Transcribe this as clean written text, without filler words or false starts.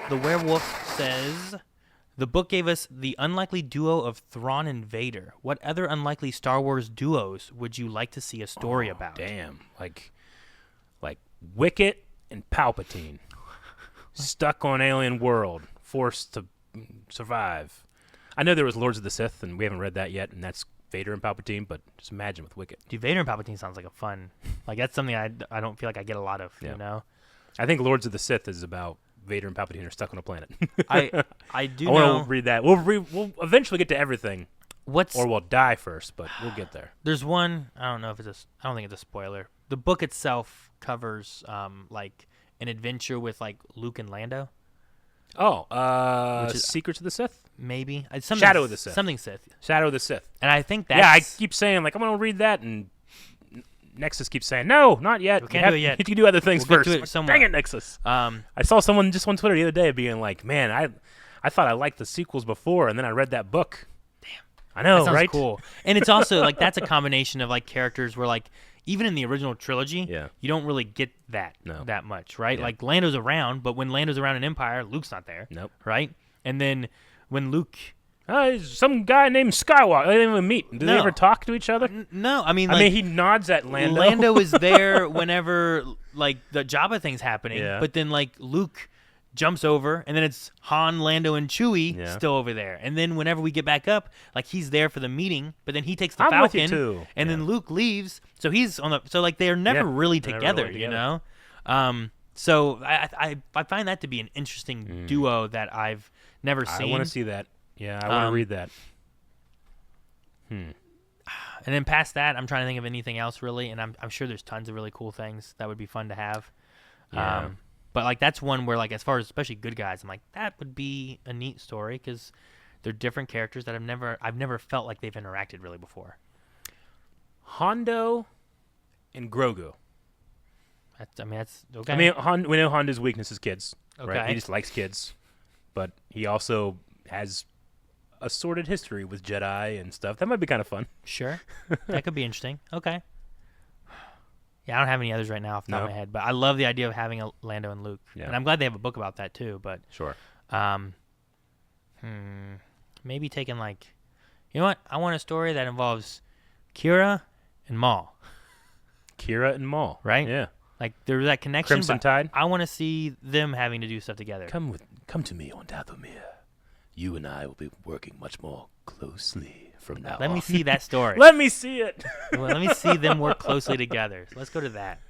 The werewolf says, the book gave us the unlikely duo of Thrawn and Vader. What other unlikely Star Wars duos would you like to see a story about? Damn, like Wicket and Palpatine, stuck on alien world, forced to survive. I know there was Lords of the Sith, and we haven't read that yet, and that's Vader and Palpatine, but just imagine with Wicket. Dude, Vader and Palpatine sounds like a fun, that's something I don't feel like I get a lot of, Yeah. you know? I think Lords of the Sith is about Vader and Palpatine are stuck on a planet. I do I know. want to read that. We'll eventually get to everything, or we'll die first, but we'll get there. There's one, I don't think it's a spoiler. The book itself covers, an adventure with, Luke and Lando. Oh, Which is- Secrets of the Sith? Maybe. Shadow of the Sith. Something Sith. Shadow of the Sith. And I think that's... Yeah, I keep saying, I'm going to read that, and Nexus keeps saying, no, not yet. We can't do it yet. You can do other things We'll first. get to it somewhere. Dang it, Nexus. I saw someone just on Twitter the other day being like, man, I thought I liked the sequels before, and then I read that book. Damn. I know, that sounds right? cool. And it's also, that's a combination of, characters where, even in the original trilogy, you don't really get that much, right? Yeah. Lando's around, but when Lando's around in Empire, Luke's not there. Nope. Right? And then when Luke... some guy named Skywalker. They didn't even meet. Do they ever talk to each other? No, I mean, he nods at Lando. Lando is there whenever, the Jabba thing's happening, but then, Luke jumps over, and then it's Han, Lando, and Chewie still over there. And then whenever we get back up, he's there for the meeting, but then he takes the I'm with you Falcon, too. and then Luke leaves, so he's on the... So, they're never really together, you know? So I find that to be an interesting duo that I've never seen. I want to see that. Yeah, I want to read that. And then past that, I'm trying to think of anything else really, and I'm sure there's tons of really cool things that would be fun to have. Yeah. But that's one where as far as especially good guys, I'm that would be a neat story because they're different characters that I've never felt like they've interacted really before. Hondo and Grogu. That's okay. We know Honda's weakness is kids. Okay. Right? He just likes kids, but he also has a sordid history with Jedi and stuff. That might be kind of fun. Sure. That could be interesting. Okay. Yeah, I don't have any others right now off the top of my head, but I love the idea of having a Lando and Luke. Yeah. And I'm glad they have a book about that too, but Sure. maybe taking you know what? I want a story that involves Kira and Maul. Kira and Maul. Right? Yeah. There's that connection. Crimson but Tide? I want to see them having to do stuff together. Come to me on Dathomir. You and I will be working much more closely from now on. Let me see that story. Let me see it. Well, let me see them work closely together. So let's go to that.